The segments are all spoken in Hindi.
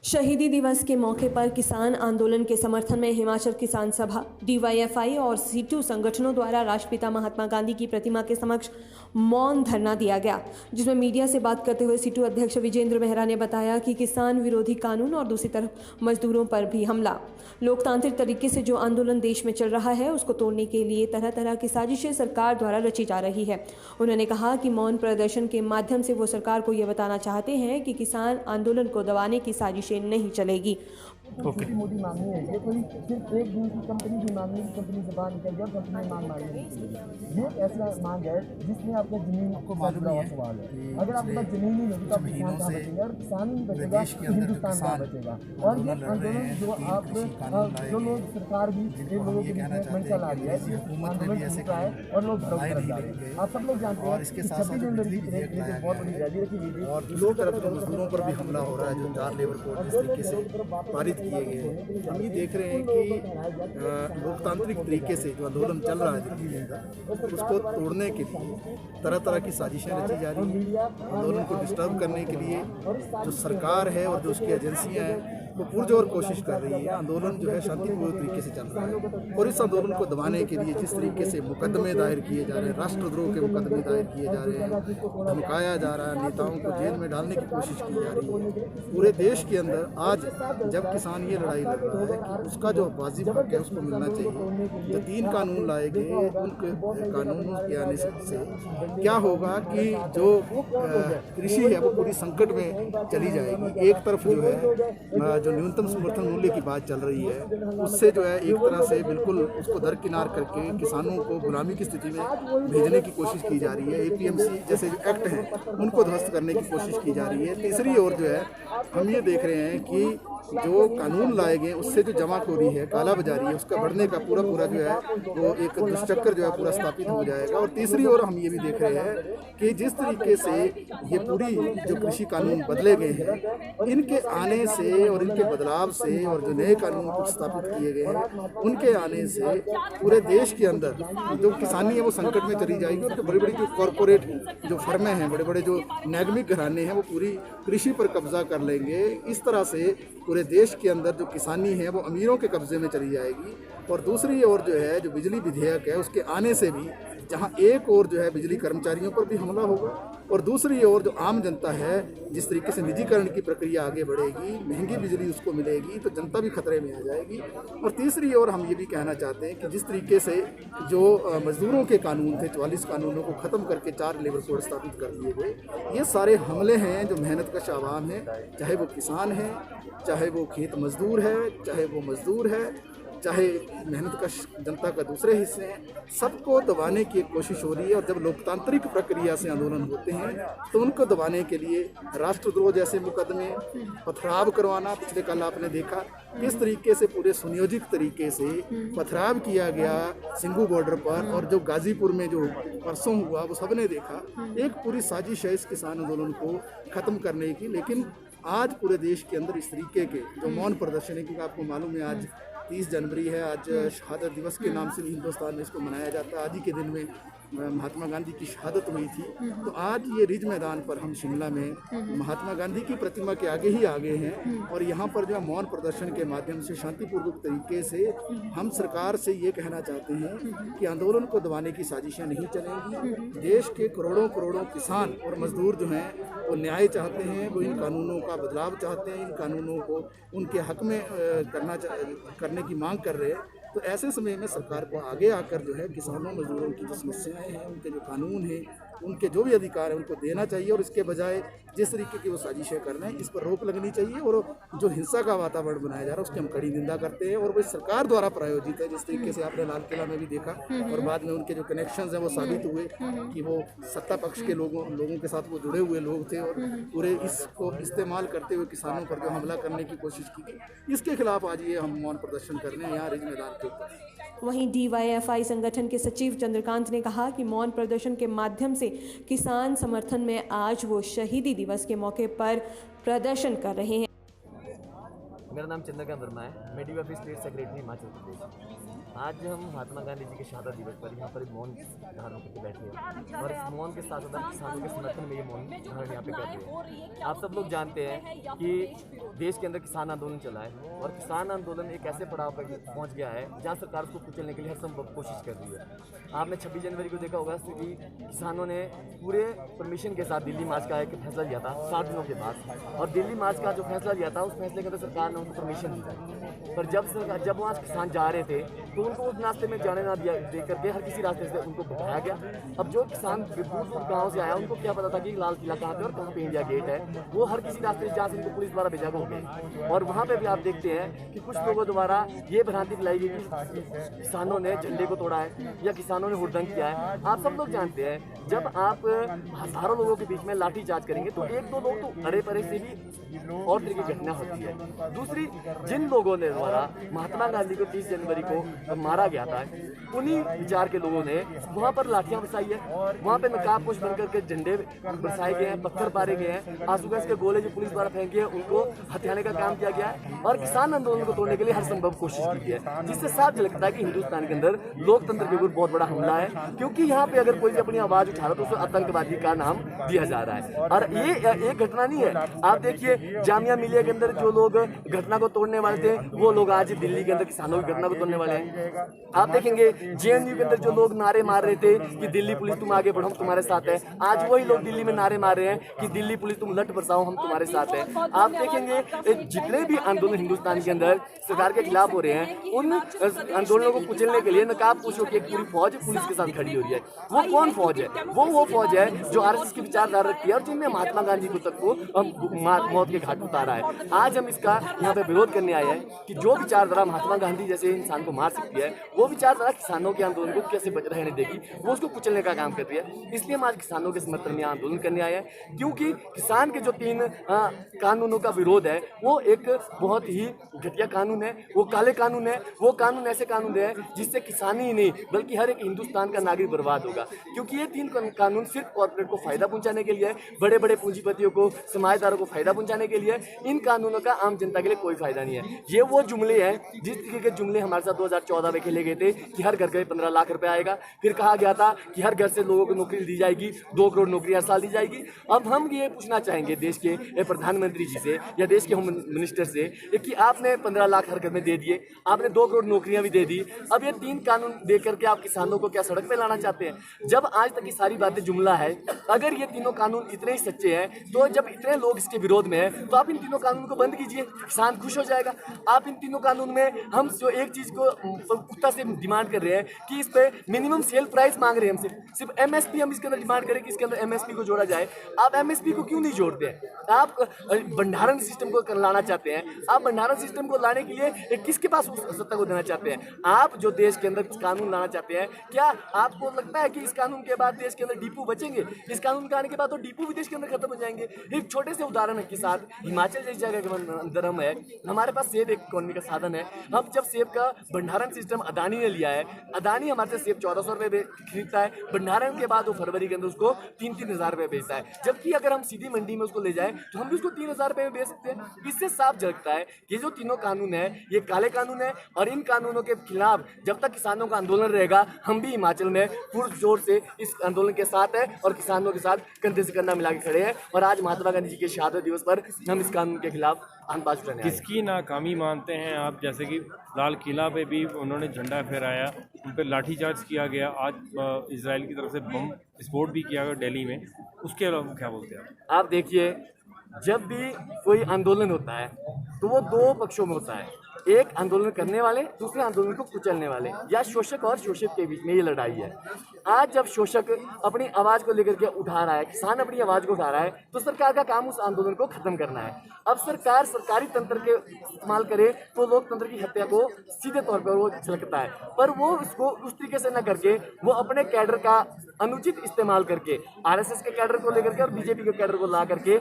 शहीदी दिवस के मौके पर किसान आंदोलन के समर्थन में हिमाचल किसान सभा, डीवाईएफआई और सीटू संगठनों द्वारा राष्ट्रपिता महात्मा गांधी की प्रतिमा के समक्ष मौन धरना दिया गया, जिसमें मीडिया से बात करते हुए सीटू अध्यक्ष विजेंद्र मेहरा ने बताया कि किसान विरोधी कानून और दूसरी तरफ मजदूरों पर भी हमला। लोकतांत्रिक तरीके से जो आंदोलन देश में चल रहा है उसको तोड़ने के लिए तरह तरह की साजिशें सरकार द्वारा रची जा रही है। उन्होंने कहा कि मौन प्रदर्शन के माध्यम से वो सरकार को ये बताना चाहते हैं कि किसान आंदोलन को दबाने की साजिशें नहीं चलेगी। मोदी मांगनी है, ये कोई सिर्फ एक दूसरी कंपनी की मांगनी, कंपनी से बाहर निकल गया और कंपनी मांग मांगनी है। ये एक ऐसा मांग है जिसमें आपका जमीन को जुड़ा हुआ सवाल है। अगर आपके पास जमीन ही नहीं तो आप किसान कहाँ बचेगा, और किसान नहीं बचेगा तो हिंदुस्तान कहाँ बचेगा। और ये आंदोलन जो आप जो लोग सरकार भी इन लोगों के बीच में मंशा ला रही है, आंदोलन शुरू का है और लोग भरोसा कर जा रहे हैं। आप सब लोग जानते हैं कि 26 जनवरी की एक बहुत बड़ी रैली रखी गई थी और दूसरी तरफ जो मजदूरों पर भी हमला हो रहा है, जो 4 लेबर कोड जिस तरीके से पारित किए गए हैं। हम ये देख रहे हैं कि लोकतांत्रिक तरीके से जो आंदोलन चल रहा है दिल्ली के अंदर, उसको तोड़ने के लिए तरह तरह की साजिशें रची जा रही हैं। आंदोलन को डिस्टर्ब करने के लिए जो सरकार है और जो उसकी एजेंसियां हैं वो पुरजोर कोशिश कर रही है। आंदोलन जो है शांतिपूर्ण तरीके से चल रहा है और इस आंदोलन को दबाने के लिए जिस तरीके से मुकदमे दायर किए जा रहे हैं, राष्ट्रद्रोह के मुकदमे दायर किए जा रहे हैं, धमकाया जा रहा है, नेताओं को जेल में डालने की कोशिश की जा रही है। पूरे देश के अंदर आज जब किसान ये लड़ाई लड़ रहा है कि उसका जो वाजिब हक है उसको मिलना चाहिए। जो 3 कानून लाए गए उनके कानूनों के आने से क्या होगा कि जो कृषि है वो पूरी संकट में चली जाएगी। एक तरफ जो है जो न्यूनतम समर्थन मूल्य की बात चल रही है, उससे जो है एक तरह से बिल्कुल उसको दरकिनार करके किसानों को गुलामी की स्थिति में भेजने की कोशिश की जा रही है। एपीएमसी जैसे जो एक्ट हैं उनको ध्वस्त करने की कोशिश की जा रही है। तीसरी ओर जो है हम ये देख रहे हैं कि जो कानून लाए गए उससे जो जमाखोरी है, काला बाजारी है, उसका बढ़ने का पूरा जो है वो एक दुष्चक्र जो है पूरा स्थापित हो जाएगा। और तीसरी ओर हम ये भी देख रहे हैं कि जिस तरीके से ये पूरी जो कृषि कानून बदले गए हैं, इनके आने से और इनके बदलाव से और जो नए कानून कुछ स्थापित किए गए हैं उनके आने से पूरे देश के अंदर जो किसानी है वो संकट में चली जाएगी। तो बड़ी बड़ी जो कॉरपोरेट जो फर्में हैं, बड़े बड़े जो नैगमिक घराने हैं वो पूरी कृषि पर कब्जा कर लेंगे। इस तरह से पूरे देश के अंदर जो किसानी है वो अमीरों के कब्जे में चली जाएगी। और दूसरी ओर जो है जो बिजली विधेयक है उसके आने से भी जहां एक ओर जो है बिजली कर्मचारियों पर भी हमला होगा और दूसरी ओर जो आम जनता है जिस तरीके से निजीकरण की प्रक्रिया आगे बढ़ेगी, महंगी बिजली उसको मिलेगी तो जनता भी खतरे में आ जाएगी। और तीसरी ओर हम ये भी कहना चाहते हैं कि जिस तरीके से जो मजदूरों के कानून थे, 44 कानूनों को ख़त्म करके 4 लेबर कोड स्थापित कर दिए गए, ये सारे हमले हैं जो मेहनतकश आवाम है, चाहे वो किसान है, चाहे वो खेत मजदूर है, चाहे वो मजदूर है, चाहे मेहनतकश जनता का दूसरे हिस्से हैं, सबको दबाने की एक कोशिश हो रही है। और जब लोकतांत्रिक प्रक्रिया से आंदोलन होते हैं तो उनको दबाने के लिए राष्ट्रद्रोह जैसे मुकदमे, पथराव करवाना, पिछले कल आपने देखा किस तरीके से पूरे सुनियोजित तरीके से पथराव किया गया सिंघू बॉर्डर पर, और जो गाजीपुर में जो परसों हुआ वो सबने देखा। एक पूरी साजिश है इस किसान आंदोलन को ख़त्म करने की। लेकिन आज पूरे देश के अंदर इस तरीके के जो मौन प्रदर्शन है, क्योंकि आपको मालूम है आज 30 जनवरी है, आज शहादत दिवस के नाम से भी हिंदुस्तान में इसको मनाया जाता है। आज ही के दिन में महात्मा गांधी की शहादत हुई थी। तो आज ये रिज मैदान पर हम शिमला में महात्मा गांधी की प्रतिमा के आगे ही आगे हैं और यहाँ पर जो मौन प्रदर्शन के माध्यम से शांतिपूर्वक तरीके से हम सरकार से ये कहना चाहते हैं कि आंदोलन को दबाने की साजिशें नहीं चलेंगी। देश के करोड़ों करोड़ों किसान और मजदूर जो हैं वो न्याय चाहते हैं, वो इन कानूनों का बदलाव चाहते हैं, इन कानूनों को उनके हक में करने की मांग कर रहे हैं। तो ऐसे समय में सरकार को आगे आकर जो है किसानों मजदूरों की जो समस्याएं हैं, उनके जो कानून हैं, उनके जो भी अधिकार हैं उनको देना चाहिए। और इसके बजाय जिस तरीके की वो साजिशें कर रहे हैं इस पर रोक लगनी चाहिए। और जो हिंसा का वातावरण बनाया जा रहा है उसकी हम कड़ी निंदा करते हैं और वो सरकार द्वारा प्रायोजित है। जिस तरीके से आपने लाल किला में भी देखा और बाद में उनके जो कनेक्शंस हैं वो साबित हुए कि वो सत्ता पक्ष के लोगों के साथ वो जुड़े हुए लोग थे और पूरे इसको इस्तेमाल करते हुए किसानों पर जो हमला करने की कोशिश की गई, इसके खिलाफ आज ये हम मौन प्रदर्शन कर रहे हैं यहाँ रिज मैदान के ऊपर। वहीं डीवाईएफआई संगठन के सचिव चंद्रकांत ने कहा कि मौन प्रदर्शन के माध्यम से किसान समर्थन में आज वो शहीदी दिवस के मौके पर प्रदर्शन कर रहे हैं। मेरा नाम चंद्रकांत वर्मा है। मैं DYFI state secretary Himachal Pradesh. आज हम महात्मा गांधी जी के शहादत दिवस पर यहाँ पर एक मौन धारण करके बैठे हैं और इस मौन के साथ साथ किसानों के समर्थन में ये मौन धारण यहाँ पे कर रहे हैं। आप सब लोग जानते हैं कि देश के अंदर किसान आंदोलन चला है और किसान आंदोलन एक ऐसे पड़ाव पर पहुँच गया है जहाँ सरकार उसको कुचलने के लिए हर संभव कोशिश कर रही है। आपने 26 जनवरी को देखा होगा कि किसानों ने पूरे परमिशन के साथ दिल्ली मार्च का एक फैसला लिया था 60 दिनों के बाद, और दिल्ली मार्च का जो फैसला लिया था उस फैसले के अंदर सरकार ने उनको परमिशन दी थी। पर जब वहाँ किसान जा रहे थे तो उनको उस रास्ते में जाने ना दिया दे करके हर किसी रास्ते से उनको बढ़ाया गया। अब जो किसान दूर गाँव से आया उनको क्या पता था कि लाल किला कहाँ पे और कहाँ पे इंडिया गेट है, वो हर किसी रास्ते से जहाँ से उनको पुलिस द्वारा भेजा गया। और वहाँ पे भी आप देखते हैं कि कुछ लोगों द्वारा ये भ्रांति फैलाई गई कि किसानों ने झंडे को तोड़ा है या किसानों ने हुड़दंग किया है। आप सब लोग जानते हैं जब आप हजारों लोगों के बीच में लाठी चार्ज करेंगे तो एक दो लोग तो अरे परे से भी और तरह की घटना होती है। दूसरी, जिन लोगों ने द्वारा महात्मा गांधी को 30 जनवरी को मारा गया था उन्हीं विचार के लोगों ने वहाँ पर लाठियां बरसाई है, वहाँ पे नकाबपोश बन करके झंडे बरसाए गए हैं, पत्थर मारे गए हैं, आंसू गैस के गोले जो पुलिस द्वारा फेंके हैं उनको हथियाने का काम किया गया है और किसान आंदोलन को तोड़ने के लिए हर संभव कोशिश की है, जिससे साफ झलकता है कि हिंदुस्तान के अंदर लोकतंत्र के ऊपर बहुत बड़ा हमला है। क्योंकि यहाँ पे अगर कोई भी अपनी आवाज उठा रहा तो उसे आतंकवादी का नाम दिया जा रहा है। और ये एक घटना नहीं है, आप देखिए जामिया मिलिया के अंदर जो लोग घटना को तोड़ने वाले थे वो लोग आज दिल्ली के अंदर किसानों की घटना को तोड़ने वाले हैं। आप देखेंगे जेएनयू के अंदर जो लोग नारे मार रहे थे कि दिल्ली पुलिस तुम आगे बढ़ो हम तुम्हारे साथ है, आज वही लोग दिल्ली में नारे मार रहे हैं कि दिल्ली पुलिस तुम लट बरसाओ हम तुम्हारे साथ है। आप देखेंगे जितने भी आंदोलन हिंदुस्तान के अंदर सरकार के खिलाफ हो रहे हैं उन आंदोलनों को कुचलने के लिए नकाबपोशों की एक पूरी फौज पुलिस के साथ खड़ी हो रही है। वो कौन फौज है? वो फौज है जो आरएसएस की विचारधारा रखती है और जिनने महात्मा गांधी को तक को मौत के घाट उतारा है। आज हम इसका यहाँ पे विरोध करने आए हैं कि जो विचारधारा महात्मा गांधी जैसे इंसान को मार सकती है वो विचारधारा किसानों के आंदोलन को कैसे बच रहने देगी, वो उसको कुचलने का काम कर रही है। इसलिए हम आज किसानों के समर्थन में आंदोलन करने आए हैं, क्योंकि किसान के जो 3 कानूनों का विरोध है वो एक बहुत ही घटिया कानून है, वो काले कानून है। वो कानून ऐसे कानून है जिससे किसान ही नहीं बल्कि हर एक हिंदुस्तान का नागरिक बर्बाद होगा, क्योंकि ये 3 कानून सिर्फ कॉर्पोरेट को फायदा पहुंचाने के लिए, बड़े बड़े पूंजीपतियों को, समाजदारों को फायदा पहुंचाने के लिए। इन कानूनों का आम जनता के लिए कोई फायदा नहीं है। ये वो जुमले हैं जिस तरीके के जुमले हमारे साथ 2014 में खेले गए थे कि हर घर का 15 लाख रुपए आएगा, फिर कहा गया था कि हर घर से लोगों को नौकरी दी जाएगी, 2 करोड़ नौकरी हर साल दी जाएगी। अब हम ये पूछना चाहेंगे देश के प्रधानमंत्री जी से या देश के होम मिनिस्टर से कि आपने 15 लाख हर घर में दे दिए, आपने 2 करोड़ नौकरियां भी दे दी, अब ये 3 कानून दे करके आप किसानों को क्या सड़क पे लाना चाहते हैं? जब आज तक की सारी बातें जुमला है, अगर ये तीनों कानून इतने ही सच्चे हैं तो जब इतने लोग इसके विरोध में हैं तो आप इन तीनों कानून को बंद कीजिए, किसान खुश हो जाएगा। आप इन तीनों कानून में हम जो एक चीज को पुख्ता से डिमांड कर रहे हैं कि इस पे मिनिमम सेल प्राइस मांग रहे हैं हमसे, सिर्फ एमएसपी हम इसके अंदर डिमांड करें कि इसके अंदर एमएसपी को जोड़ा जाए। आप एमएसपी को क्यों नहीं जोड़ते हैं? आप भंडारण सिस्टम को लाना चाहते हैं, आप भंडारण सिस्टम को लाने के लिए किसके पास उस सत्ता को देना चाहते हैं? आप जो देश के अंदर कानून लाना चाहते हैं, क्या आपको लगता है कि इस कानून के बाद देश के अंदर डिपो बचेंगे? इस कानून के आने के बाद तो डिपो भी देश के अंदर खत्म हो जाएंगे। एक छोटे से उदाहरण के साथ हिमाचल जैसी जगह के अंदर हम है, हमारे पास सेब एक इकोनॉमी का साधन है। हम जब सेब का भंडारण सिस्टम अदानी ने लिया है, अदानी हमारे से सेब 1400 रुपये खरीदता है, भंडारण के बाद वो फरवरी के अंदर उसको 3-3 हज़ार रुपये बेचता है, जबकि अगर हम सीधी मंडी में उसको ले जाए तो हम भी उसको 3,000 रुपये में बेच सकते हैं। इससे साफ झलकता है कि जो तीनों कानून है ये काले कानून है और इन कानूनों के खिलाफ जब तक किसानों का आंदोलन रहेगा हम भी हिमाचल में पुरजोर से इस आंदोलन के साथ है और किसानों के साथ कंधे से कंधा मिला के खड़े हैं। और आज महात्मा गांधी जी के शहादत दिवस पर हम इस कानून के खिलाफ आवाज उठाने आए हैं। किसकी नाकामी मानते हैं आप? जैसे कि लाल किला पे भी उन्होंने झंडा फहराया, उन पर लाठीचार्ज किया गया, आज इजराइल की तरफ से बम विस्फोट भी किया गया दिल्ली में, उसके अलावा क्या बोलते हैं आप देखिए, जब भी कोई आंदोलन होता है तो वो 2 पक्षों में होता है, एक आंदोलन करने वाले, दूसरे आंदोलन को कुचलने वाले, या शोषक और शोषित के बीच में ये लड़ाई है। आज जब शोषक अपनी आवाज को लेकर के उठा रहा है, किसान अपनी आवाज को उठा रहा है, तो सरकार का काम उस आंदोलन को खत्म करना है। अब सरकार सरकारी तंत्र के इस्तेमाल करे तो लोकतंत्र की हत्या को सीधे तौर पर वो झलकता है, पर वो उसको उस तरीके से न करके वो अपने कैडर का अनुचित इस्तेमाल करके, आरएसएस के कैडर को लेकर के और बीजेपी के कैडर को ला करके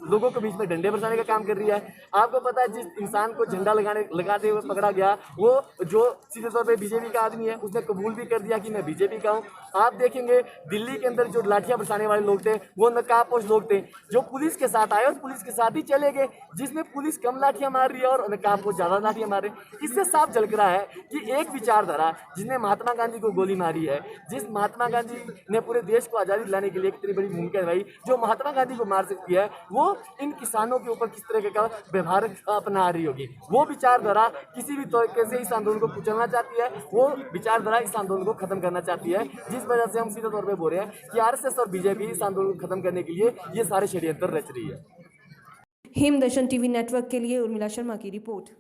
लोगों के बीच में डंडे बरसाने का काम कर रही है। आपको पता है जिस इंसान को झंडा लगाते हुए पकड़ा गया वो जो सीधे तौर पे बीजेपी का आदमी है, उसने कबूल भी कर दिया कि मैं बीजेपी का हूँ। आप देखेंगे दिल्ली के अंदर जो लाठियां बरसाने वाले लोग थे वो नकाबपोश लोग थे, जो पुलिस के साथ आए और पुलिस के साथ ही चले गए। जिसमें पुलिस कम लाठियां मार रही है और नकाबपोश ज्यादा लाठियां मार रहे हैं। इससे साफ झलक रहा है कि एक विचारधारा जिसने महात्मा गांधी को गोली मारी है, जिस महात्मा गांधी ने पूरे देश को आजादी दिलाने के लिए कितनी बड़ी भूमिका निभाई, जो महात्मा गांधी को मार सकती है, वो इन किसानों के ऊपर किस तरह का व्यवहार अपना रही होगी। वो विचारधारा किसी भी तरीके से इस आंदोलन को कुचलना चाहती है, वो विचारधारा इस आंदोलन को खत्म करना चाहती है, जिस वजह से हम सीधे तौर पे बोल रहे हैं कि आरएसएस और बीजेपी इस आंदोलन को खत्म करने के लिए ये सारे षड्यंत्र रच रही है। हिमदर्शन टीवी नेटवर्क के लिए उर्मिला शर्मा की रिपोर्ट।